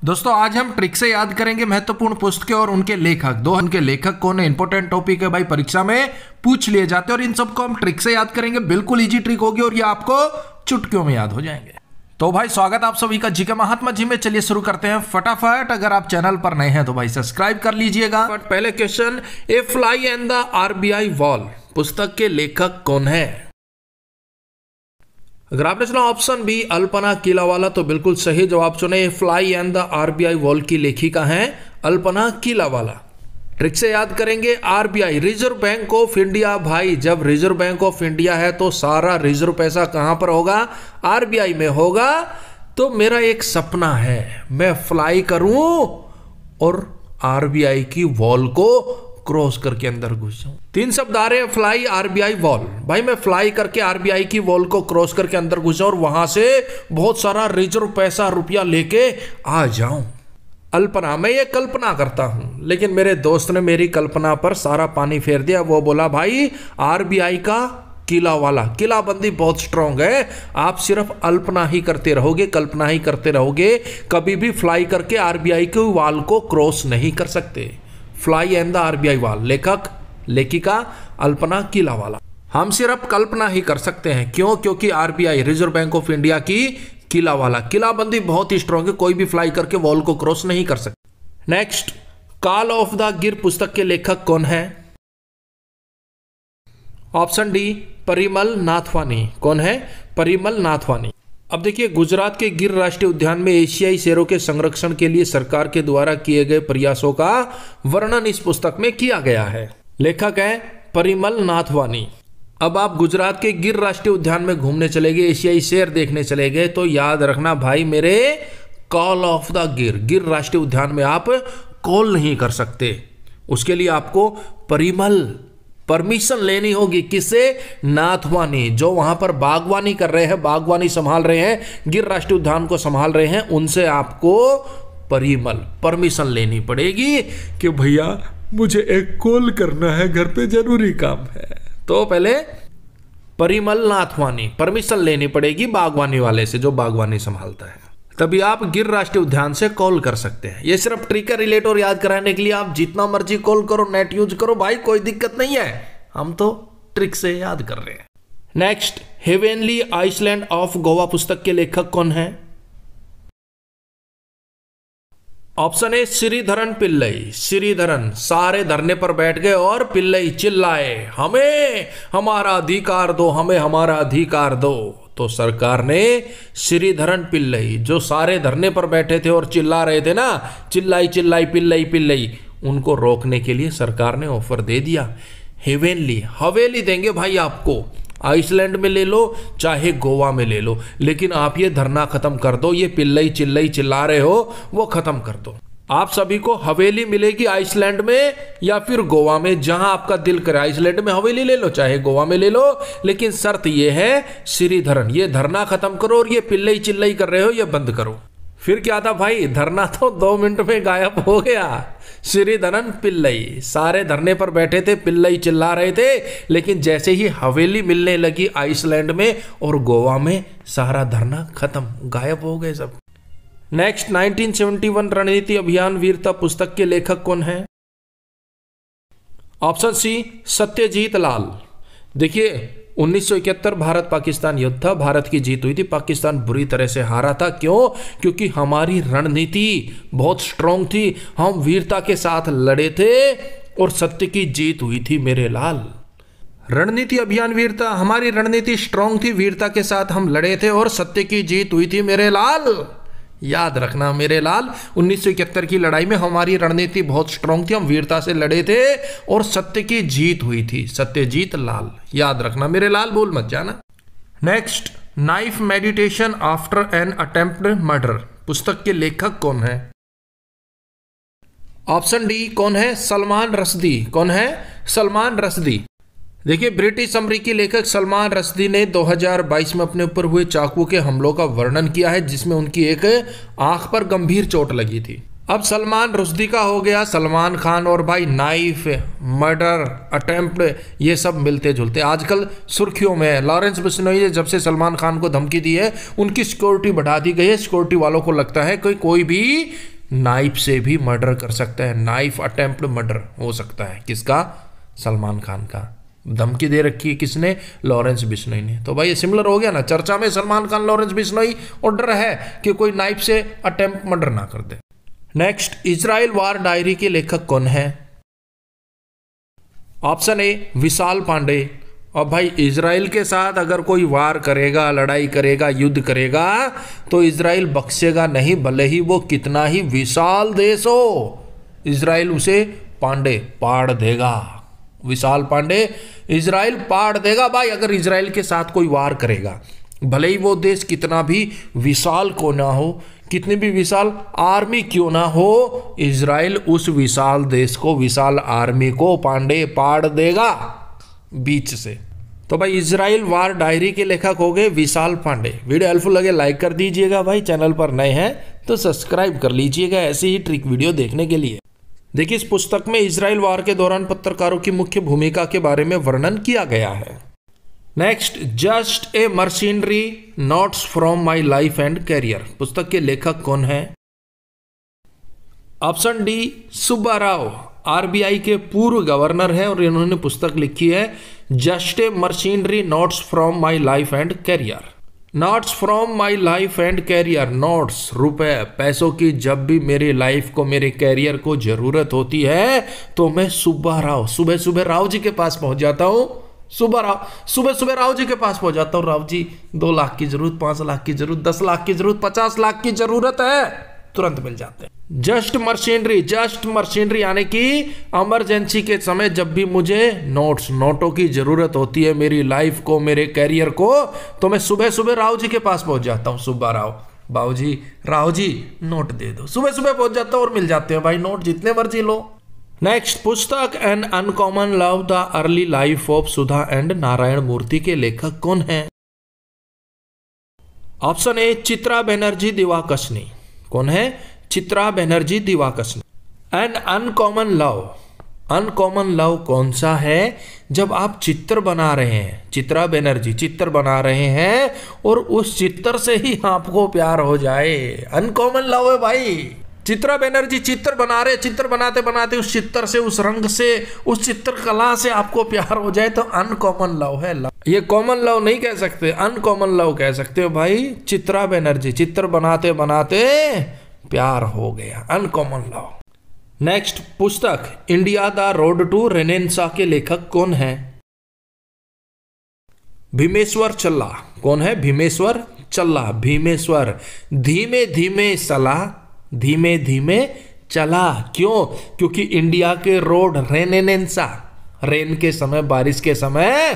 दोस्तों आज हम ट्रिक से याद करेंगे महत्वपूर्ण पुस्तकें और उनके लेखक। उनके लेखक कौन है, इंपॉर्टेंट टॉपिक है भाई, परीक्षा में पूछ लिए जाते हैं और इन सबको हम ट्रिक से याद करेंगे। बिल्कुल इजी ट्रिक होगी और ये आपको चुटकियों में याद हो जाएंगे। तो भाई स्वागत आप सभी का जीके महात्मा जी में। चलिए शुरू करते हैं फटाफट। अगर आप चैनल पर नए हैं तो भाई सब्सक्राइब कर लीजिएगा। बट पहले question, A fly and the RBI wall पुस्तक के लेखक कौन है? अगर आपने सुना ऑप्शन बी अल्पना किलावाला तो बिल्कुल सही जवाब चुने। A fly and the RBI wall की लेखिका है अल्पना किलावाला। ट्रिक से याद करेंगे, RBI reserve bank of India. भाई जब रिजर्व बैंक ऑफ इंडिया है तो सारा रिजर्व पैसा कहां पर होगा? आरबीआई में होगा। तो मेरा एक सपना है मैं फ्लाई करूं और आरबीआई की वॉल को क्रॉस करके अंदर घुस जाऊं। तीन शब्द आ रहे हैं, फ्लाई, आरबीआई, वॉल। भाई मैं फ्लाई करके आरबीआई की वॉल को क्रॉस करके अंदर घुस जाऊं और वहां से बहुत सारा रिजर्व पैसा रुपया लेके आ जाऊं। अल्पना, मैं ये कल्पना करता हूं, लेकिन मेरे दोस्त ने मेरी कल्पना पर सारा पानी फेर दिया। वो बोला भाई आरबीआई का किला वाला, किलाबंदी बहुत स्ट्रांग है, आप सिर्फ अल्पना ही करते रहोगे, कल्पना ही करते रहोगे, कभी भी फ्लाई करके आरबीआई के वॉल को क्रॉस नहीं कर सकते। Fly and the RBI wall, लेखक लेखिका अल्पना किलावाला। हम सिर्फ कल्पना ही कर सकते हैं। क्यों? क्योंकि RBI reserve bank of India की किलावाला, किलाबंदी बहुत ही स्ट्रांग है, कोई भी फ्लाई करके वॉल को क्रॉस नहीं कर सकता। नेक्स्ट, कॉल ऑफ द गिर पुस्तक के लेखक कौन है? Option D Parimal Nathwani. कौन है? परिमल नाथवानी। अब देखिए, गुजरात के गिर राष्ट्रीय उद्यान में एशियाई शेरों के संरक्षण के लिए सरकार के द्वारा किए गए प्रयासों का वर्णन इस पुस्तक में किया गया है। लेखक है परिमल नाथवानी। अब आप गुजरात के गिर राष्ट्रीय उद्यान में घूमने चले गए, एशियाई शेर देखने चले गए, तो याद रखना भाई मेरे, कॉल ऑफ द गिर, गिर राष्ट्रीय उद्यान में आप कॉल नहीं कर सकते। उसके लिए आपको परिमल परमिशन लेनी होगी। किससे? नाथवानी, जो वहां पर बागवानी कर रहे हैं, बागवानी संभाल रहे हैं, गिर राष्ट्रीय उद्यान को संभाल रहे हैं, उनसे आपको परिमल परमिशन लेनी पड़ेगी कि भैया मुझे एक कॉल करना है, घर पे जरूरी काम है। तो पहले परिमल नाथवानी परमिशन लेनी पड़ेगी बागवानी वाले से, जो बागवानी संभालता है, तभी आप गिर राष्ट्रीय उद्यान से कॉल कर सकते हैं। ये सिर्फ ट्रिक है रिलेट याद कराने के लिए। आप जितना मर्जी कॉल करो, नेट यूज करो भाई, कोई दिक्कत नहीं है, हम तो ट्रिक से याद कर रहे हैं। Next, heavenly island of Goa पुस्तक के लेखक कौन है? Option A Sreedharan Pillai. श्रीधरन सारे धरने पर बैठ गए और पिल्लई चिल्लाए, हमें हमारा अधिकार दो, हमें हमारा अधिकार दो। तो सरकार ने श्रीधरन पिल्लई, जो सारे धरने पर बैठे थे और चिल्ला रहे थे ना, चिल्लाई चिल्लाई पिल्लई पिल्लई, उनको रोकने के लिए सरकार ने ऑफर दे दिया। हेवेनली, हवेली देंगे भाई आपको, आइसलैंड में ले लो चाहे गोवा में ले लो, लेकिन आप ये धरना खत्म कर दो, ये पिल्लई चिल्लई चिल्ला रहे हो वो खत्म कर दो। आप सभी को हवेली मिलेगी आइसलैंड में या फिर गोवा में, जहां आपका दिल करे। आइसलैंड में हवेली ले लो चाहे गोवा में ले लो, लेकिन शर्त यह है श्रीधरन, ये धरना खत्म करो और ये पिल्लई चिल्लई कर रहे हो ये बंद करो। फिर क्या था भाई, धरना तो 2 मिनट में गायब हो गया। श्रीधरन पिल्लई सारे धरने पर बैठे थे, पिल्लई चिल्ला रहे थे, लेकिन जैसे ही हवेली मिलने लगी आइसलैंड में और गोवा में, सारा धरना खत्म, गायब हो गए सब। नेक्स्ट, 1971 रणनीति अभियान वीरता पुस्तक के लेखक कौन है? ऑप्शन सी सत्यजीत लाल। देखिए 1971 भारत पाकिस्तान युद्ध था, भारत की जीत हुई थी, पाकिस्तान बुरी तरह से हारा था। क्यों? क्योंकि हमारी रणनीति बहुत स्ट्रांग थी, हम वीरता के साथ लड़े थे और सत्य की जीत हुई थी मेरे लाल। रणनीति अभियान वीरता, हमारी रणनीति स्ट्रांग थी, वीरता के साथ हम लड़े थे और सत्य की जीत हुई थी मेरे लाल। याद रखना मेरे लाल, 1971 की लड़ाई में हमारी रणनीति बहुत स्ट्रांग थी, हम वीरता से लड़े थे और सत्य की जीत हुई थी। सत्यजीत लाल, याद रखना मेरे लाल, भूल मत जाना। Next, knife meditation after an attempted murder पुस्तक के लेखक कौन है? ऑप्शन डी कौन है? सलमान रश्दी। कौन है? सलमान रश्दी। देखिए, ब्रिटिश अमेरिकी लेखक सलमान रश्दी ने 2022 में अपने ऊपर हुए चाकू के हमलों का वर्णन किया है, जिसमें उनकी एक आंख पर गंभीर चोट लगी थी। अब सलमान रुश्दी का हो गया, सलमान खान और भाई नाइफ, मर्डर, अटेम्प्ट, ये सब मिलते जुलते आजकल सुर्खियों में है। लॉरेंस बिश्नोई ने जब से सलमान खान को धमकी दी है, उनकी सिक्योरिटी बढ़ा दी गई है। सिक्योरिटी वालों को लगता है कि कोई भी नाइफ से भी मर्डर कर सकता है, नाइफ अटेम्प्ट मर्डर हो सकता है। किसका? सलमान खान का। धमकी दे रखी है किसने? लॉरेंस बिश्नोई ने। तो भाई ये सिमिलर हो गया ना, चर्चा में सलमान खान, लॉरेंस बिश्नोई, और डर है कि कोई नाइफ से अटेम्प्ट मर्डर ना कर दे। नेक्स्ट, इजराइल वार डायरी के लेखक कौन है? ऑप्शन ए विशाल पांडे। और भाई इजराइल के साथ अगर कोई वार करेगा, लड़ाई करेगा, युद्ध करेगा, तो इजराइल बख्शेगा नहीं, भले ही वो कितना ही विशाल देश हो, इजराइल उसे पांडे पाड़ देगा। विशाल पांडे इजराइल पाड़ देगा भाई, अगर इजराइल के साथ कोई वार करेगा, भले ही वो देश कितना भी विशाल क्यों ना हो, कितनी भी विशाल आर्मी क्यों ना हो, इजराइल उस विशाल देश को, विशाल आर्मी को पांडे पाड़ देगा बीच से। तो भाई इजराइल वार डायरी के लेखक हो गए विशाल पांडे। वीडियो हेल्पफुल लगे लाइक कर दीजिएगा भाई, चैनल पर नए हैं तो सब्सक्राइब कर लीजिएगा ऐसी ही ट्रिक वीडियो देखने के लिए। देखिए, इस पुस्तक में इजराइल वार के दौरान पत्रकारों की मुख्य भूमिका के बारे में वर्णन किया गया है। Next, just a mercenary notes from my life and career, पुस्तक के लेखक कौन है? Option D Subba Rao, RBI के पूर्व गवर्नर है और इन्होंने पुस्तक लिखी है just a mercenary notes from my life and career. Notes from my life and career, notes रुपए पैसों की, जब भी मेरी लाइफ को, मेरे कैरियर को जरूरत होती है तो मैं सुब्बा राव, सुबह सुबह राव जी के पास पहुंच जाता हूं। सुब्बा राव, सुबह सुबह राव जी के पास पहुंच जाता हूं। राव जी 2 लाख की जरूरत, 5 लाख की जरूरत, 10 लाख की जरूरत, 50 लाख की जरूरत है, तुरंत मिल जाते हैं। जस्ट मर्सिनरी यानी कि इमरजेंसी के समय जब भी मुझे नोटों की जरूरत होती है मेरी लाइफ को, मेरे कैरियर को, तो मैं सुबह सुबह राव जी के पास पहुंच जाता हूं। सुब्बा राव, बाबूजी, राव जी नोट दे दो, सुबह सुबह पहुंच जाता हूं और मिल जाते हैं भाई नोट, जितने मर्जी लो। नेक्स्ट, पुस्तक an uncommon love the early life of Sudha and Narayana Murthy के लेखक कौन है? Option A Chitra Banerjee Divakaruni. कौन है? Chitra Banerjee Divakaruni. An uncommon love, uncommon love कौन सा है? जब आप चित्र बना रहे हैं, चित्रा बनर्जी चित्र बना रहे हैं और उस चित्र से ही आपको प्यार हो जाए, अनकॉमन लव है भाई। चित्रा बनर्जी चित्र बना रहे, चित्र बनाते बनाते उस चित्र से, उस रंग से, उस चित्रकला से आपको प्यार हो जाए तो अनकॉमन लव है। ये कॉमन लव नहीं कह सकते, अनकॉमन लव कह सकते हो भाई। चित्रा बनर्जी चित्र बनाते बनाते प्यार हो गया, अनकॉमन लव। नेक्स्ट, पुस्तक India the road to renaissance के लेखक कौन है? भीमेश्वर चल्ला। कौन है? भीमेश्वर चल्ला। भीमेश्वर धीमे धीमे चला, धीमे धीमे चला, क्यों? क्योंकि इंडिया के रोड रेनेसां, रेन के समय, बारिश के समय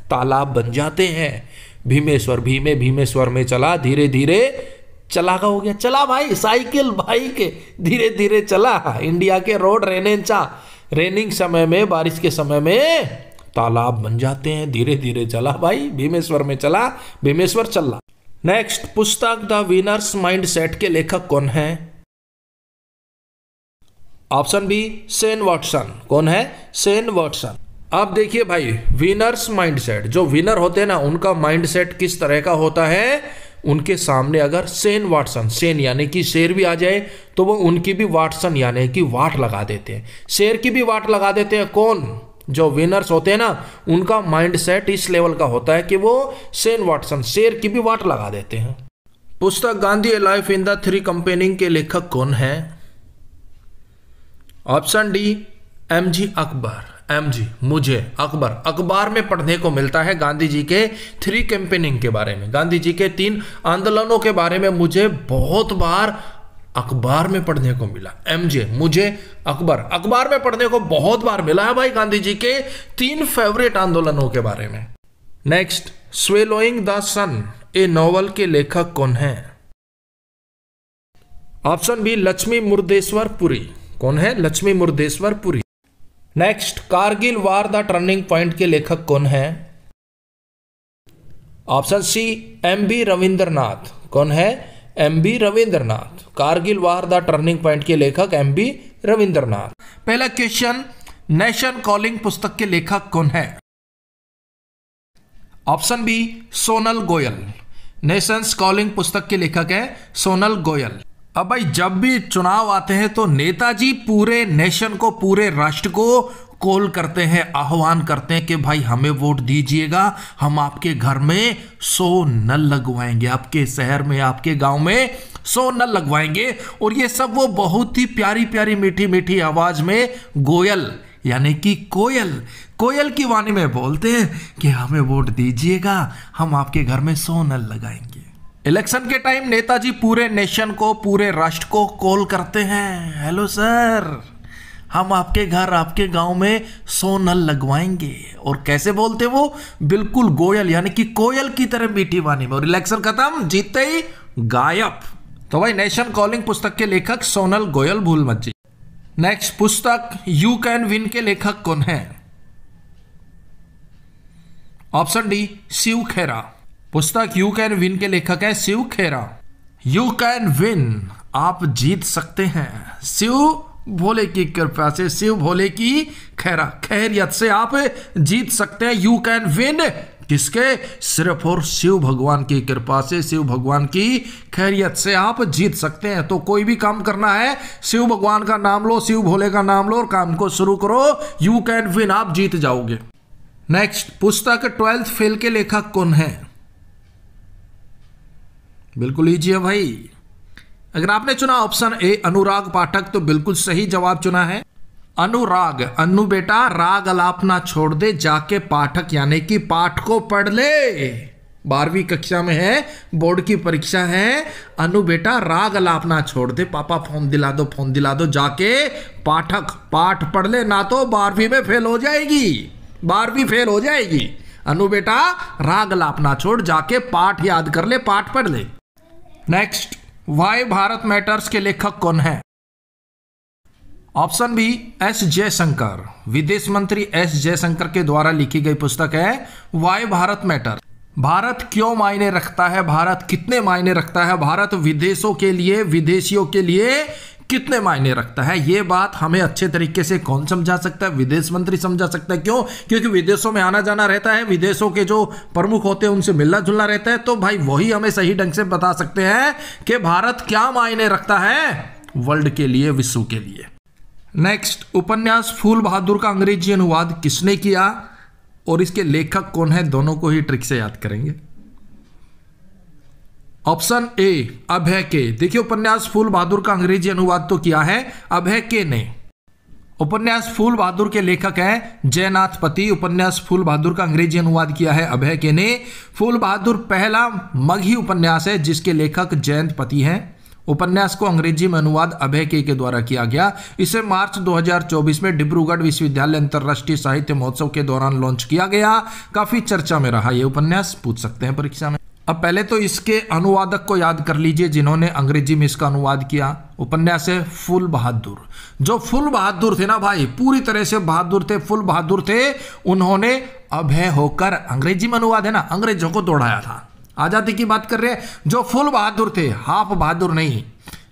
तालाब बन जाते हैं। भीमेश्वर, भीमेश्वर में चला, धीरे धीरे चला का हो गया, चला भाई, साइकिल बाइक धीरे धीरे चला। इंडिया के रोड रेनेसां, रेनिंग समय में, बारिश के समय में तालाब बन जाते हैं, धीरे धीरे चला भाई, भीमेश्वर में चला, भीमेश्वर चला। नेक्स्ट, पुस्तक द विनर्स माइंड सेट के लेखक कौन है? Option B Shane Watson. कौन है? Shane Watson. अब देखिए भाई, विनर्स माइंडसेट, जो विनर होते हैं ना उनका माइंडसेट किस तरह का होता है, उनके सामने अगर शेन वॉटसन, शेन यानी कि शेर भी आ जाए तो वो उनकी भी वॉटसन यानी कि वाट लगा देते हैं, शेर की भी वाट लगा देते हैं। कौन? जो विनर्स होते हैं ना उनका माइंडसेट इस लेवल का होता है कि वो शेन वॉटसन, शेर की भी वाट लगा देते हैं। पुस्तक गांधी ए लाइफ इन द 3 कंपेनिंग के लेखक कौन है? Option D MG Akbar. MG, मुझे अकबर, अखबार में पढ़ने को मिलता है गांधी जी के 3 कैंपेनिंग के बारे में, गांधी जी के 3 आंदोलनों के बारे में मुझे बहुत बार अखबार में पढ़ने को मिला। एमजे, मुझे अकबर, अखबार में पढ़ने को बहुत बार मिला है भाई गांधी जी के 3 फेवरेट आंदोलनों के बारे में। Next, swallowing the sun a novel के लेखक कौन है? Option B Lakshmi Murdeshwar Puri. कौन है? Lakshmi Murdeshwar Puri. Next, Kargil war the turning point के लेखक कौन है? Option C MB. रविंद्रनाथ। कौन है? MB. Ravindranath. Kargil war the turning point के लेखक एम.बी. रविंद्रनाथ। पहला क्वेश्चन, नेशन कॉलिंग पुस्तक के लेखक कौन है? Option B Sonal Goyal. Nations calling पुस्तक के लेखक है सोनल गोयल। अब भाई जब भी चुनाव आते हैं तो नेताजी पूरे नेशन को, पूरे राष्ट्र को कॉल करते हैं, आह्वान करते हैं कि भाई हमें वोट दीजिएगा, हम आपके घर में 100 नल लगवाएंगे, आपके शहर में, आपके गांव में 100 नल लगवाएंगे। और ये सब वो बहुत ही प्यारी प्यारी मीठी मीठी आवाज में गोयल यानी कि कोयल की वाणी में बोलते हैं कि हमें वोट दीजिएगा, हम आपके घर में 100 नल लगाएंगे। इलेक्शन के टाइम नेताजी पूरे नेशन को, पूरे राष्ट्र को कॉल करते हैं, हेलो सर, हम आपके घर, आपके गांव में 100 नल लगवाएंगे। और कैसे बोलते वो, बिल्कुल गोयल यानी कि कोयल की तरह मीठी वाणी में। और इलेक्शन खत्म, जीतते ही गायब। तो भाई नेशन कॉलिंग पुस्तक के लेखक सोनल गोयल, भूल मत जी। नेक्स्ट पुस्तक यू कैन विन के लेखक कौन है? ऑप्शन डी शिव खेरा। पुस्तक यू कैन विन के लेखक है शिव खेरा। यू कैन विन, आप जीत सकते हैं, शिव भोले की कृपा से, शिव भोले की खैरियत से आप जीत सकते हैं। यू कैन विन किसके? सिर्फ और शिव भगवान की कृपा से, शिव भगवान की खैरियत से आप जीत सकते हैं। तो कोई भी काम करना है, शिव भगवान का नाम लो, शिव भोले का नाम लो और काम को शुरू करो, यू कैन विन, आप जीत जाओगे। नेक्स्ट पुस्तक 12th फेल के लेखक कौन है? बिल्कुल लीजिए भाई। अगर आपने चुना ऑप्शन ए अनुराग पाठक तो बिल्कुल सही जवाब चुना है। अनुराग, अनु बेटा राग अलापना छोड़ दे, जाके पाठक यानी कि पाठ को पढ़ ले। 12वीं कक्षा में है, बोर्ड की परीक्षा है। अनु बेटा राग अलापना छोड़ दे, पापा फोन दिला दो, फोन दिला दो, जाके पाठक पाठ पढ़ ले, ना तो 12वीं में फेल हो जाएगी, 12वीं फेल हो जाएगी। अनु बेटा राग अलापना छोड़, जाके पाठ याद कर ले, पाठ पढ़ ले। नेक्स्ट वाई भारत मैटर्स के लेखक कौन है? Option B S Jaishankar. विदेश मंत्री एस जयशंकर के द्वारा लिखी गई पुस्तक है वाई भारत मैटर। भारत क्यों मायने रखता है, भारत कितने मायने रखता है, भारत विदेशों के लिए, विदेशियों के लिए कितने मायने रखता है, ये बात हमें अच्छे तरीके से कौन समझा सकता है? विदेश मंत्री समझा सकता है। क्यों? क्योंकि विदेशों में आना जाना रहता है, विदेशों के जो प्रमुख होते हैं उनसे मिलना जुलना रहता है, तो भाई वही हमें सही ढंग से बता सकते हैं कि भारत क्या मायने रखता है वर्ल्ड के लिए, विश्व के लिए। नेक्स्ट उपन्यास फूल बहादुर का अंग्रेजी अनुवाद किसने किया और इसके लेखक कौन है? दोनों को ही ट्रिक से याद करेंगे। ऑप्शन ए अभय के। देखिए उपन्यास फूल बहादुर का अंग्रेजी अनुवाद तो किया है अभय के ने। उपन्यास फूल बहादुर के लेखक हैं जयनाथ पति। उपन्यास फूल बहादुर का अंग्रेजी अनुवाद किया है अभय के ने। फूल बहादुर पहला मगही उपन्यास है जिसके लेखक जयंत पति हैं। उपन्यास को अंग्रेजी में अनुवाद अभय के द्वारा किया गया। इसे मार्च 2024 में डिब्रूगढ़ विश्वविद्यालय अंतर्राष्ट्रीय साहित्य महोत्सव के दौरान लॉन्च किया गया। काफी चर्चा में रहा यह उपन्यास, पूछ सकते हैं परीक्षा में। अब पहले तो इसके अनुवादक को याद कर लीजिए जिन्होंने अंग्रेजी में इसका अनुवाद किया। उपन्यास है फूल बहादुर। जो फूल बहादुर थे ना भाई, पूरी तरह से बहादुर थे, फूल बहादुर थे, उन्होंने अभय होकर, अंग्रेजी में अनुवाद है ना, अंग्रेजों को दौड़ाया था। आजादी की बात कर रहे हैं। जो फुल बहादुर थे, हाफ बहादुर नहीं,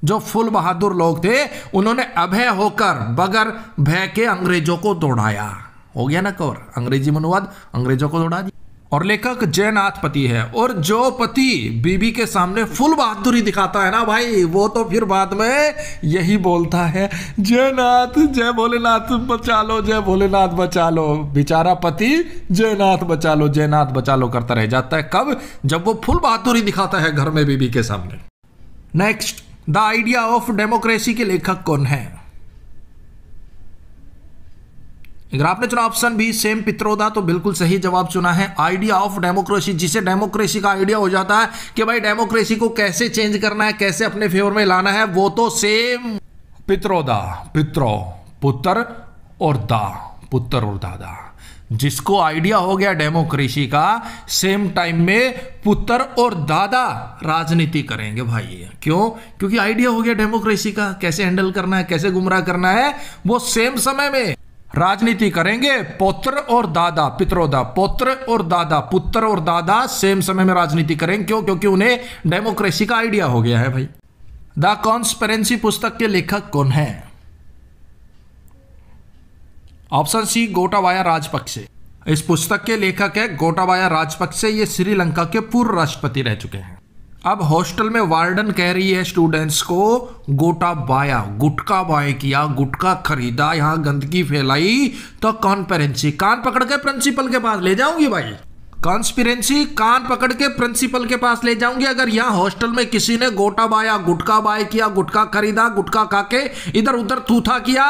जो फुल बहादुर लोग थे उन्होंने अभय होकर बगैर भय के अंग्रेजों को दौड़ाया। हो गया ना कवर, अंग्रेजी में अनुवाद, अंग्रेजों को दौड़ा दिया। और लेखक जयनाथ पति है। और जो पति बीबी के सामने फुल बहादुरी दिखाता है ना भाई, वो तो फिर बाद में यही बोलता है जयनाथ, जय भोलेनाथ बचा लो, जय भोलेनाथ बचा लो। बेचारा पति जयनाथ बचा लो, जयनाथ बचा लो करता रह जाता है। कब? जब वो फुल बहादुरी दिखाता है घर में बीबी के सामने। Next the idea of democracy के लेखक कौन है? अगर आपने चुना ऑप्शन बी सेम पित्रोदा तो बिल्कुल सही जवाब चुना है। आइडिया ऑफ डेमोक्रेसी, जिसे डेमोक्रेसी का आइडिया हो जाता है कि भाई डेमोक्रेसी को कैसे चेंज करना है, कैसे अपने फेवर में लाना है, वो तो सेम पित्रोदा। पित्रो पुत्र और दा पुत्र और दादा। जिसको आइडिया हो गया डेमोक्रेसी का, सेम टाइम में पुत्र और दादा राजनीति करेंगे भाई। क्यों? क्योंकि आइडिया हो गया डेमोक्रेसी का, कैसे हैंडल करना है, कैसे गुमराह करना है, वो सेम समय में राजनीति करेंगे। पुत्र और दादा, पित्रोदा, पुत्र और दादा, पुत्र और दादा सेम समय में राजनीति करेंगे। क्यों? क्योंकि उन्हें डेमोक्रेसी का आइडिया हो गया है भाई। द कॉन्स्पिरेसी पुस्तक के लेखक कौन है? Option C Gotabaya Rajapaksa. इस पुस्तक के लेखक है गोटाबाया राजपक्षे। ये श्रीलंका के पूर्व राष्ट्रपति रह चुके हैं। अब हॉस्टल में वार्डन कह रही है स्टूडेंट्स को, गोटा बाया, गुटखा बाय किया, गुटखा खरीदा, यहाँ गंदगी फैलाई तो कॉन्फ्रेंसी, कान पकड़ के प्रिंसिपल के पास ले जाऊंगी भाई। कॉन्स्पिरेंसी, कान पकड़ के प्रिंसिपल के पास ले जाऊंगी। अगर यहाँ हॉस्टल में किसी ने गोटा बाया, गुटखा बाय किया, गुटखा खरीदा, गुटखा खा के इधर उधर थूथा किया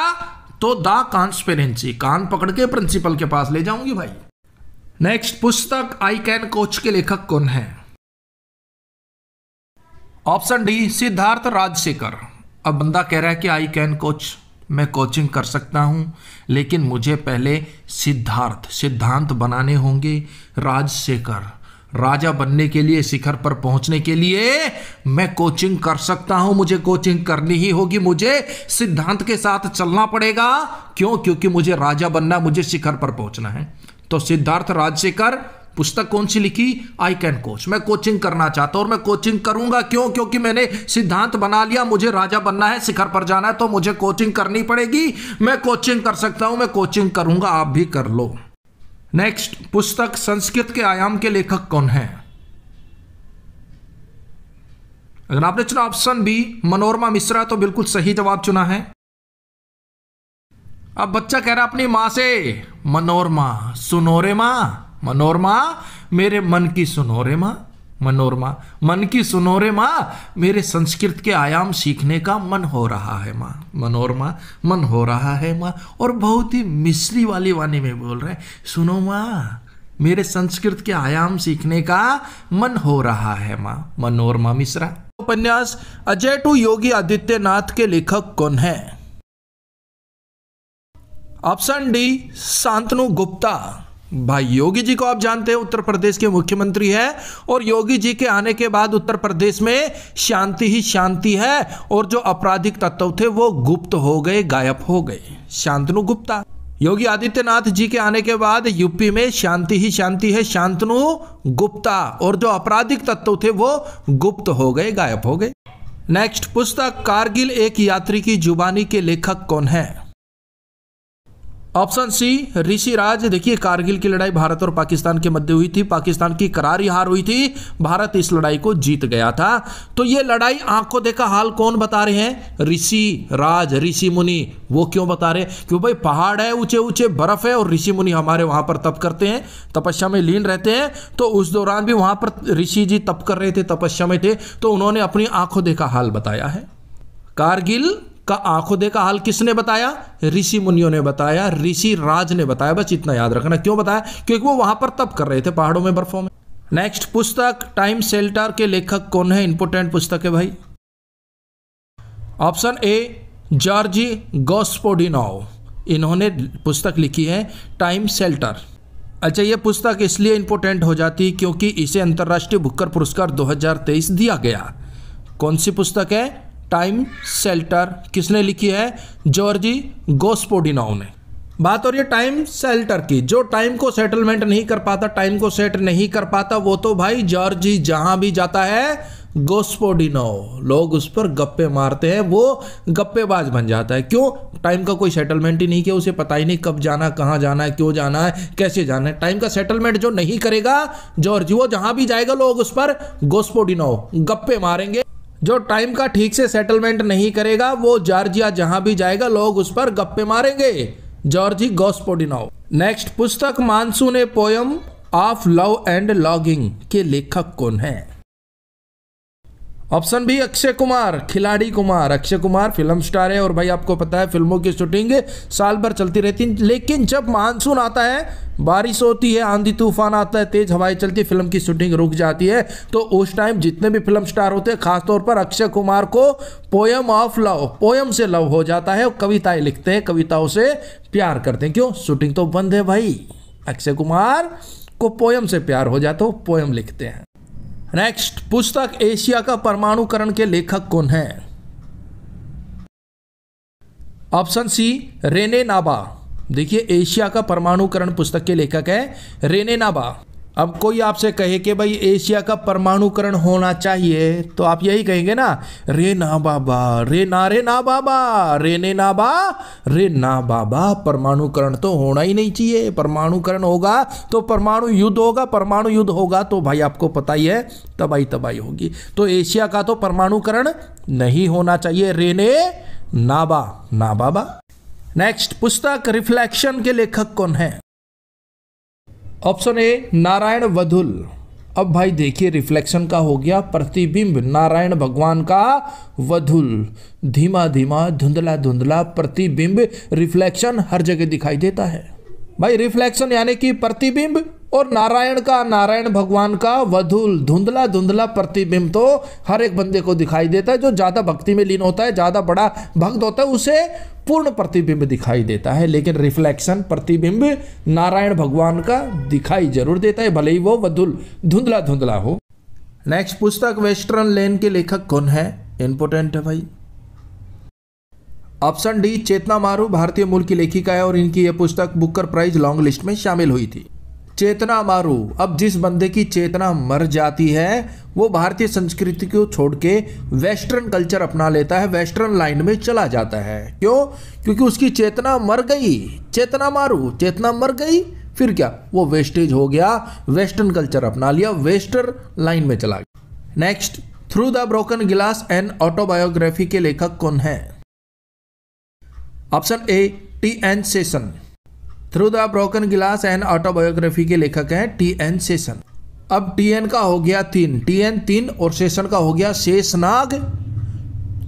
तो द कॉन्स्पिरेंसी, कान पकड़ के प्रिंसिपल के पास ले जाऊंगी भाई। नेक्स्ट, पुस्तक आई कैन कोच के लेखक कौन है? Option D Siddharth Rajshekhar. अब बंदा कह रहा है कि आई कैन कोच, मैं कोचिंग कर सकता हूं, लेकिन मुझे पहले सिद्धांत बनाने होंगे। राजशेखर, राजा बनने के लिए, शिखर पर पहुंचने के लिए मैं कोचिंग कर सकता हूं, मुझे कोचिंग करनी ही होगी, मुझे सिद्धांत के साथ चलना पड़ेगा। क्यों? क्योंकि मुझे राजा बनना, मुझे शिखर पर पहुंचना है। तो सिद्धार्थ राजशेखर, पुस्तक कौन सी लिखी? आई कैन कोच, मैं कोचिंग करना चाहता हूं और मैं कोचिंग करूंगा। क्यों? क्योंकि मैंने सिद्धांत बना लिया, मुझे राजा बनना है, शिखर पर जाना है, तो मुझे कोचिंग करनी पड़ेगी। मैं कोचिंग कर सकता हूं, मैं कोचिंग करूंगा, आप भी कर लो। नेक्स्ट, पुस्तक संस्कृत के आयाम के लेखक कौन है? अगर आपने चुना ऑप्शन बी मनोरमा मिश्रा तो बिल्कुल सही जवाब चुना है। अब बच्चा कह रहा अपनी मां से, मनोरमा सुनोरे मां, मनोरमा मेरे मन की सुनोरे मां, मनोरमा मन की सुनोरे मां, मेरे संस्कृत के आयाम सीखने का मन हो रहा है मां, मनोरमा मन हो रहा है मां। और बहुत ही मिश्री वाली वाणी में बोल रहे हैं, सुनो मां, मेरे संस्कृत के आयाम सीखने का मन हो रहा है मां, मनोरमा मिश्रा। उपन्यास अजय टू योगी आदित्यनाथ के लेखक कौन है? Option D Shantanu Gupta. भाई योगी जी को आप जानते हैं उत्तर प्रदेश के मुख्यमंत्री है, और योगी जी के आने के बाद उत्तर प्रदेश में शांति ही शांति है, और जो आपराधिक तत्व थे वो गुप्त हो गए, गायब हो गए। शांतनु गुप्ता। योगी आदित्यनाथ जी के आने के बाद यूपी में शांति ही शांति है, शांतनु गुप्ता, और जो आपराधिक तत्व थे वो गुप्त हो गए, गायब हो गए। नेक्स्ट, पुस्तक कारगिल एक यात्री की जुबानी के लेखक कौन है? Option C Rishiraj. देखिए, कारगिल की लड़ाई भारत और पाकिस्तान के मध्य हुई थी, पाकिस्तान की करारी हार हुई थी, भारत इस लड़ाई को जीत गया था। तो ये लड़ाई आंखों देखा हाल कौन बता रहे हैं? ऋषि राज, ऋषि मुनि। वो क्यों बता रहे? क्यों भाई, पहाड़ है, ऊंचे ऊंचे बर्फ है, और ऋषि मुनि हमारे वहां पर तप करते हैं, तपस्या में लीन रहते हैं। तो उस दौरान भी वहां पर ऋषि जी तप कर रहे थे, तपस्या में थे, तो उन्होंने अपनी आंखों देखा हाल बताया है। कारगिल का आंखों देखा हाल किसने बताया? ऋषि मुनियों ने बताया, ऋषि राज ने बताया। बस इतना याद रखना। क्यों बताया? क्योंकि वो वहां पर तप कर रहे थे पहाड़ों में, बर्फों में। नेक्स्ट, पुस्तक टाइम शेल्टर के लेखक कौन है? इंपोर्टेंट पुस्तक है भाई। ऑप्शन ए जॉर्जी गॉस्पोडिनोव, इन्होंने पुस्तक लिखी है टाइम शेल्टर। अच्छा, ये पुस्तक इसलिए इंपोर्टेंट हो जाती है क्योंकि इसे अंतर्राष्ट्रीय बुकर पुरस्कार 2023 दिया गया। कौन सी पुस्तक है? Time shelter. किसने लिखी है? जॉर्जी गॉस्पोडिनोव ने। बात हो रही है टाइम शेल्टर की। जो टाइम को सेटलमेंट नहीं कर पाता, टाइम को सेट नहीं कर पाता, वो तो भाई जॉर्जी जहां भी जाता है गॉस्पोडिनोव, लोग उस पर गप्पे मारते हैं, वो गप्पेबाज बन जाता है। क्यों? टाइम का कोई सेटलमेंट ही नहीं किया, उसे पता ही नहीं कब जाना, कहाँ जाना है, क्यों जाना है, कैसे जाना है। टाइम का सेटलमेंट जो नहीं करेगा जॉर्जी, वो जहां भी जाएगा लोग उस पर गॉस्पोडिनोव गप्पे मारेंगे। जो टाइम का ठीक से सेटलमेंट नहीं करेगा, वो जॉर्जिया जहां भी जाएगा लोग उस पर गप्पे मारेंगे। जॉर्जी गॉस्पोडिनोव। नेक्स्ट, पुस्तक monsoon A poem of love and logging के लेखक कौन है? ऑप्शन बी अक्षय कुमार, खिलाड़ी कुमार। अक्षय कुमार फिल्म स्टार है, और भाई आपको पता है फिल्मों की शूटिंग साल भर चलती रहती है, लेकिन जब मानसून आता है, बारिश होती है, आंधी तूफान आता है, तेज हवाएं चलती, फिल्म की शूटिंग रुक जाती है, तो उस टाइम जितने भी फिल्म स्टार होते हैं, खासतौर पर अक्षय कुमार को पोयम ऑफ लव, पोयम से लव हो जाता है, और कविताएं लिखते हैं, कविताओं से प्यार करते हैं। क्यों? शूटिंग तो बंद है भाई, अक्षय कुमार को पोयम से प्यार हो जाता है, पोयम लिखते हैं। नेक्स्ट, पुस्तक एशिया का परमाणुकरण के लेखक कौन है? ऑप्शन सी रेने नाबा। देखिए, एशिया का परमाणुकरण पुस्तक के लेखक है रेने नाबा। अब कोई आपसे कहे कि भाई एशिया का परमाणुकरण होना चाहिए, तो आप यही कहेंगे ना, रे ना बाबा, रे ना बाबा, रे ने ना बा, रे ना बाबा, परमाणुकरण तो होना ही नहीं चाहिए। परमाणुकरण होगा तो परमाणु युद्ध होगा, परमाणु युद्ध होगा तो भाई आपको पता ही है तबाही तबाही होगी। तो एशिया का तो परमाणुकरण नहीं होना चाहिए, रे ने ना बा, ना बाबा। नेक्स्ट, पुस्तक रिफ्लेक्शन के लेखक कौन है? Option A Narayan Vadhul. अब भाई देखिए, रिफ्लेक्शन का हो गया प्रतिबिंब, नारायण भगवान का वधुल, धीमा धीमा धुंधला धुंधला प्रतिबिंब, रिफ्लेक्शन हर जगह दिखाई देता है भाई। रिफ्लेक्शन यानी कि प्रतिबिंब, और नारायण का, नारायण भगवान का वधुल, धुंधला धुंधला प्रतिबिंब तो हर एक बंदे को दिखाई देता है। जो ज्यादा भक्ति में लीन होता है, ज्यादा बड़ा भक्त होता है, उसे पूर्ण प्रतिबिंब दिखाई देता है। लेकिन रिफ्लेक्शन, प्रतिबिंब नारायण भगवान का दिखाई जरूर देता है, भले ही वो वधुल, धुंधला धुंधला हो। नेक्स्ट, पुस्तक वेस्टर्न लेन के लेखक कौन है? इंपोर्टेंट है भाई। ऑप्शन डी चेतना मारू भारतीय मूल की लेखिका है और इनकी यह पुस्तक बुकर प्राइज लॉन्ग लिस्ट में शामिल हुई थी। चेतना मारू, अब जिस बंदे की चेतना मर जाती है वो भारतीय संस्कृति को छोड़ के वेस्टर्न कल्चर अपना लेता है, वेस्टर्न लाइन में चला जाता है। क्यों? क्योंकि उसकी चेतना मर गई। चेतना मारू, चेतना मर गई, फिर क्या, वो वेस्टेज हो गया, वेस्टर्न कल्चर अपना लिया, वेस्टर्न लाइन में चला गया। नेक्स्ट, थ्रू द ब्रोकन गिलास एंड ऑटोबायोग्राफी के लेखक कौन है? Option A TN. Seshan. Through the broken गिलास एंड ऑटोबायोग्राफी के लेखक हैं टी.एन. शेषन। अब टी.एन. का हो गया 3, टी.एन. 3 और शेषन का हो गया शेषनाग।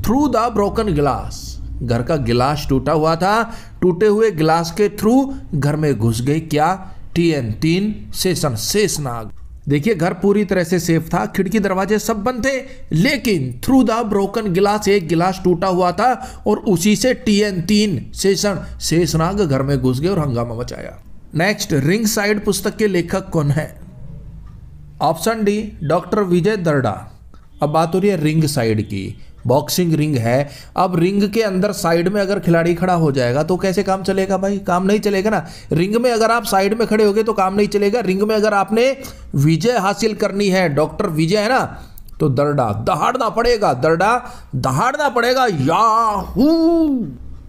थ्रू द ब्रोकन गिलास, घर का गिलास टूटा हुआ था, टूटे हुए गिलास के थ्रू घर में घुस गए क्या? टी.एन. 3, शेषन, शेषनाग। देखिए, घर पूरी तरह से सेफ था, खिड़की दरवाजे सब बंद थे, लेकिन थ्रू द ब्रोकन गिलास, एक गिलास टूटा हुआ था और उसी से टी.एन. 3 शेषन, शेषनाग घर में घुस गए और हंगामा मचाया। नेक्स्ट, रिंग साइड पुस्तक के लेखक कौन है? ऑप्शन डी डॉक्टर विजय दर्डा। अब बात हो रही है रिंग साइड की, बॉक्सिंग रिंग है। अब रिंग के अंदर साइड में अगर खिलाड़ी खड़ा हो जाएगा तो कैसे काम चलेगा भाई? काम नहीं चलेगा ना। रिंग में अगर आप साइड में खड़े होगे तो काम नहीं चलेगा। रिंग में अगर आपने विजय हासिल करनी है, डॉक्टर विजय है ना, तो दर्डा दहाड़ना पड़ेगा, दर्डा दहाड़ना पड़ेगा, याहू,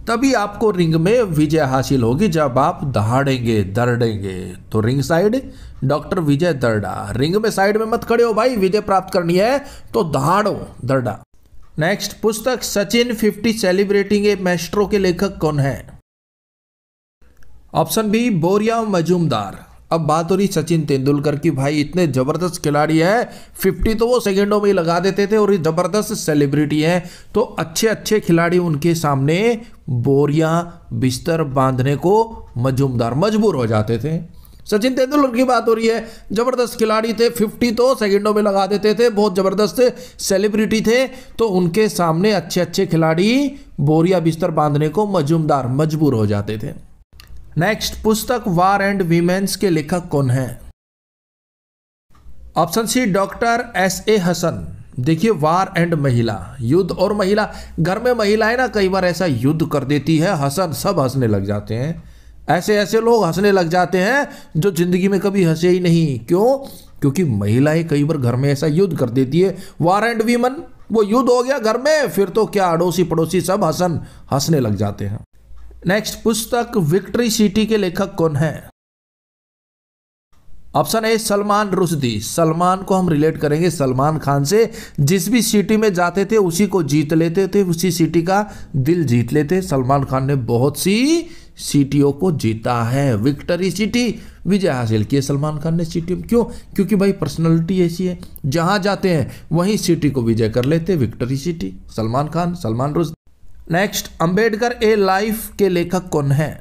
तभी आपको रिंग में विजय हासिल होगी, जब आप दहाड़ेंगे, दर्ड़ेंगे। तो रिंग साइड डॉक्टर विजय दर्डा। रिंग में साइड में मत खड़े हो भाई, विजय प्राप्त करनी है तो दहाड़ो, दर्डा। नेक्स्ट, पुस्तक सचिन 50 सेलिब्रेटिंग ए मैस्ट्रो के लेखक कौन है? ऑप्शन बी बोरिया मजूमदार। अब बात हो रही सचिन तेंदुलकर की, भाई इतने जबरदस्त खिलाड़ी है, 50 तो वो सेकंडों में ही लगा देते थे और ये जबरदस्त सेलिब्रिटी है। तो अच्छे अच्छे खिलाड़ी उनके सामने बोरिया, बिस्तर बांधने को मजूमदार मजबूर हो जाते थे। सचिन तेंदुलकर की बात हो रही है, जबरदस्त खिलाड़ी थे, 50 तो सेकंडों में लगा देते थे, बहुत जबरदस्त सेलिब्रिटी थे। तो उनके सामने अच्छे अच्छे खिलाड़ी बोरिया बिस्तर बांधने को मजूमदार मजबूर हो जाते थे। नेक्स्ट, पुस्तक वार एंड वीमेंस के लेखक कौन है? Option C doctor S.A. Hasan. देखिए, वार एंड महिला, युद्ध और महिला, घर में महिलाएं ना कई बार ऐसा युद्ध कर देती है, हसन, सब हंसने लग जाते हैं। ऐसे ऐसे लोग हंसने लग जाते हैं जो जिंदगी में कभी हंसे ही नहीं। क्यों? क्योंकि महिलाएं कई बार घर में ऐसा युद्ध कर देती है। वार एंड वीमन, वो युद्ध हो गया घर में, फिर तो क्या अड़ोसी पड़ोसी सब हंसने लग जाते हैं। नेक्स्ट, पुस्तक विक्ट्री सिटी के लेखक कौन है? Option A Salman Rushdie. सलमान को हम रिलेट करेंगे सलमान खान से। जिस भी सिटी में जाते थे उसी को जीत लेते थे, उसी सिटी का दिल जीत लेते। सलमान खान ने बहुत सी सिटियों को जीता है, विक्ट्री सिटी, विजय हासिल किए सलमान खान ने सिटी में। क्यों? क्योंकि भाई पर्सनालिटी ऐसी है, जहां जाते हैं वहीं सिटी को विजय कर लेते, victory city, Salman Khan, Salman Rushdie. Next, Ambedkar ए लाइफ के लेखक कौन है?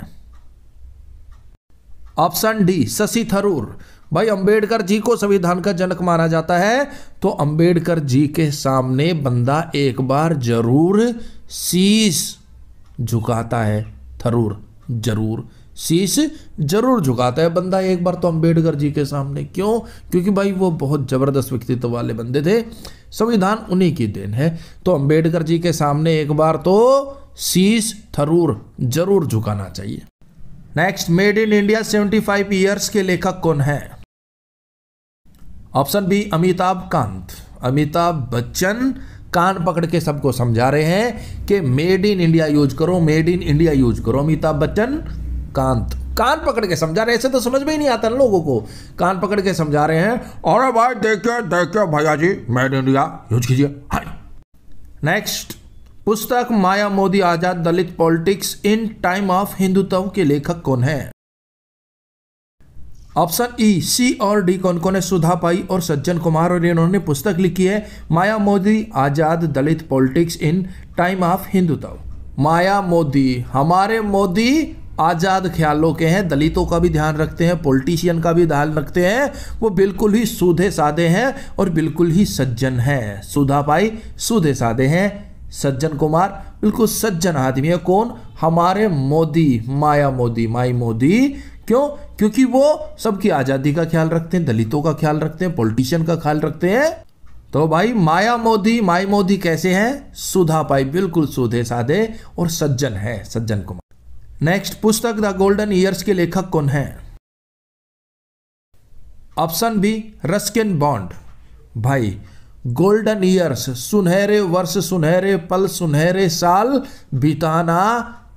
Option D Shashi Tharoor. भाई अंबेडकर जी को संविधान का जनक माना जाता है, तो अंबेडकर जी के सामने बंदा एक बार जरूर शीश झुकाता है। थरूर जरूर शीश जरूर झुकाता है बंदा एक बार तो अंबेडकर जी के सामने। क्यों? क्योंकि भाई वो बहुत जबरदस्त व्यक्तित्व वाले बंदे थे, संविधान उन्हीं की देन है। तो अंबेडकर जी के सामने एक बार तो शीश थरूर जरूर झुकाना चाहिए। Next, made in India 75 years के लेखक कौन है? Option B Amitabh Kant. अमिताभ बच्चन कान पकड़ के सबको समझा रहे हैं कि मेड इन इंडिया यूज करो, मेड इन इंडिया यूज करो। अमिताभ बच्चन कांत कान पकड़ के समझा रहे हैं। ऐसे तो समझ में ही नहीं आता ना लोगों को, कान पकड़ के समझा रहे हैं। और भाई देखिए भैया जी, मेड इन इंडिया यूज कीजिए। नेक्स्ट, पुस्तक Maya Modi Azad Dalit politics in time of Hindutva के लेखक कौन है? ऑप्शन ई सी और डी कौन कौन है? सुधा पाई और सज्जन कुमार, और इन्होंने पुस्तक लिखी है Maya Modi Azad Dalit politics in time of Hindutva. Maya Modi, हमारे मोदी आजाद ख्यालों के हैं, दलितों का भी ध्यान रखते हैं, पॉलिटिशियन का भी ध्यान रखते हैं, वो बिल्कुल ही सीधे साधे हैं और बिल्कुल ही सज्जन हैं। सुधा पाई सीधे साधे हैं, सज्जन कुमार बिल्कुल सज्जन आदमी है। कौन? हमारे मोदी, माया मोदी, माई मोदी। क्यों? क्योंकि वो सबकी आज़ादी का ख्याल रखते हैं, दलितों का ख्याल रखते हैं, पॉलिटिशियन का ख्याल रखते हैं। तो भाई माया मोदी, माई मोदी कैसे हैं? सुधा पाई बिल्कुल सीधे साधे और सज्जन है, सज्जन कुमार। नेक्स्ट, पुस्तक द गोल्डन ईयर्स के लेखक कौन है? Option B Ruskin Bond. भाई गोल्डन ईयर्स, सुनहरे वर्ष, सुनहरे पल, सुनहरे साल बिताना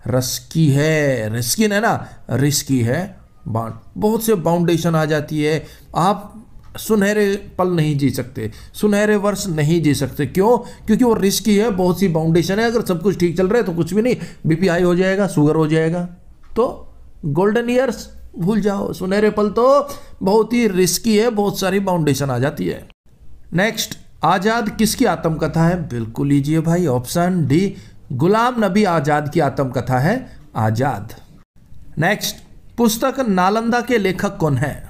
रिस्की है। रिस्किन है ना, रिस्की है। बॉन्ड, बहुत से बाउंडेशन आ जाती है। आप सुनहरे पल नहीं जी सकते, सुनहरे वर्ष नहीं जी सकते। क्यों? क्योंकि वो रिस्की है, बहुत सी बाउंडेशन है। अगर सब कुछ ठीक चल रहा है तो कुछ भी नहीं, बीपी हाई हो जाएगा, शुगर हो जाएगा। तो गोल्डन ईयर्स भूल जाओ, सुनहरे पल तो बहुत ही रिस्की है, बहुत सारी बाउंडेशन आ जाती है। नेक्स्ट, आजाद किसकी आत्मकथा है? बिल्कुल लीजिए भाई, ऑप्शन डी गुलाम नबी आजाद की आत्मकथा है आजाद। नेक्स्ट, पुस्तक नालंदा के लेखक कौन है?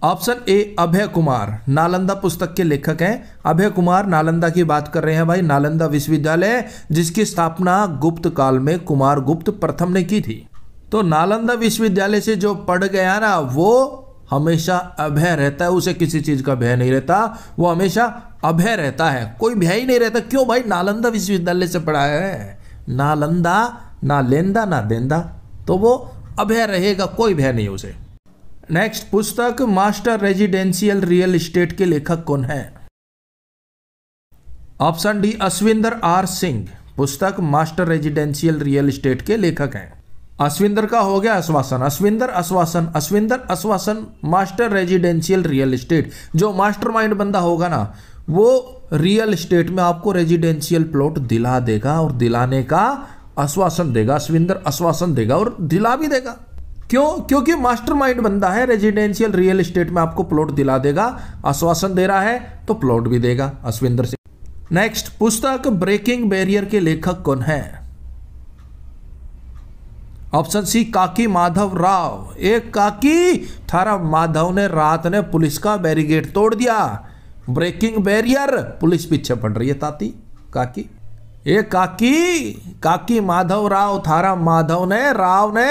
ऑप्शन ए अभय कुमार, नालंदा पुस्तक के लेखक हैं अभय कुमार। नालंदा की बात कर रहे हैं भाई, नालंदा विश्वविद्यालय जिसकी स्थापना गुप्त काल में कुमार गुप्त प्रथम ने की थी। तो नालंदा विश्वविद्यालय से जो पढ़ गया ना, वो हमेशा अभय रहता है, उसे किसी चीज का भय नहीं रहता, वो हमेशा अभय रहता है, कोई भय ही नहीं रहता। क्यों भाई? नालंदा विश्वविद्यालय से पढ़ा है, नालंदा, ना लेंदा ना देंदा, तो वो अभय रहेगा, कोई भय नहीं उसे। नेक्स्ट, पुस्तक मास्टर रेजिडेंशियल रियल एस्टेट के लेखक कौन है? Option D Ashwinder R Singh. पुस्तक मास्टर रेजिडेंशियल रियल एस्टेट के लेखक हैं। अश्विंदर का हो गया आश्वासन, अश्विंदर आश्वासन, अश्विंदर आश्वासन मास्टर रेजिडेंशियल रियल एस्टेट। जो मास्टरमाइंड बंदा होगा ना, वो रियल एस्टेट में आपको रेजिडेंशियल प्लॉट दिला देगा और दिलाने का आश्वासन देगा। अश्विंदर आश्वासन देगा और दिला भी देगा। क्यों? क्योंकि मास्टरमाइंड बंदा है, रेजिडेंशियल रियल एस्टेट में आपको प्लॉट दिला देगा, आश्वासन दे रहा है तो प्लॉट भी देगा अश्विंदर से। नेक्स्ट, पुस्तक ब्रेकिंग बैरियर के लेखक कौन है? ऑप्शन सी काकी माधव राव। एक काकी थारा माधव ने रात ने पुलिस का बैरिकेड तोड़ दिया, ब्रेकिंग बैरियर, पुलिस पीछे पड़ रही है ताती काकी। एक काकी माधव राव, थारा माधव ने, राव ने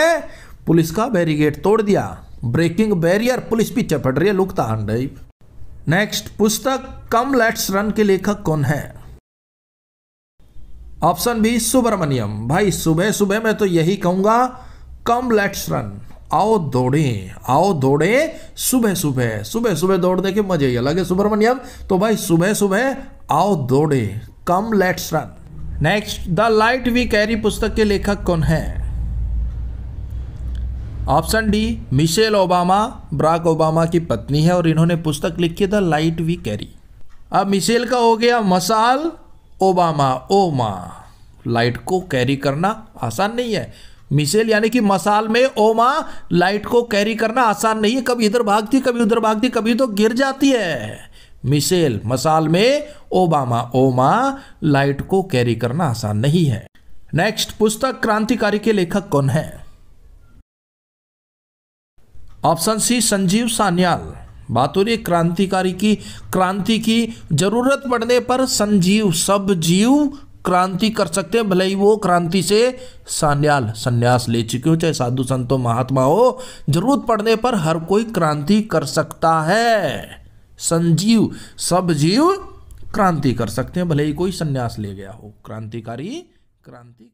पुलिस का बैरिकेड तोड़ दिया, ब्रेकिंग बैरियर, पुलिस पीछे पड़ रही है, लुकता अंडई। नेक्स्ट, पुस्तक कम लेट्स रन के लेखक कौन है? Option B Subramaniam. भाई सुबह सुबह मैं तो यही कहूंगा, कम लेट्स रन, आओ दौड़े, आओ दौड़े सुबह सुबह, सुबह सुबह दौड़ने के मजे ही अलग है सुब्रमण्यम। तो भाई सुबह सुबह आओ दौड़े, come let's run. Next, the light we carry पुस्तक के लेखक कौन है? Option D Michelle Obama, Barack Obama की पत्नी है और इन्होंने पुस्तक लिखी द लाइट वी कैरी। अब मिशेल का हो गया मसाल, ओबामा ओमा, लाइट को कैरी करना आसान नहीं है। मिशेल यानी कि मसाल में, ओमा लाइट को कैरी करना आसान नहीं है, कभी इधर भागती कभी उधर भागती, कभी तो गिर जाती है। मिशेल मसाल में, ओबामा ओमा लाइट को कैरी करना आसान नहीं है। नेक्स्ट, पुस्तक क्रांतिकारी के लेखक कौन है? Option C Sanjeev Sanyal. बात हो रही है क्रांतिकारी की, क्रांति की जरूरत पड़ने पर संजीव, सब जीव क्रांति कर सकते हैं, भले ही वो क्रांति से सान्याल संन्यास ले चुके हो, चाहे साधु संतो महात्मा हो, जरूरत पड़ने पर हर कोई क्रांति कर सकता है। संजीव, सब जीव क्रांति कर सकते हैं, भले ही कोई संन्यास ले गया हो। क्रांतिकारी, क्रांति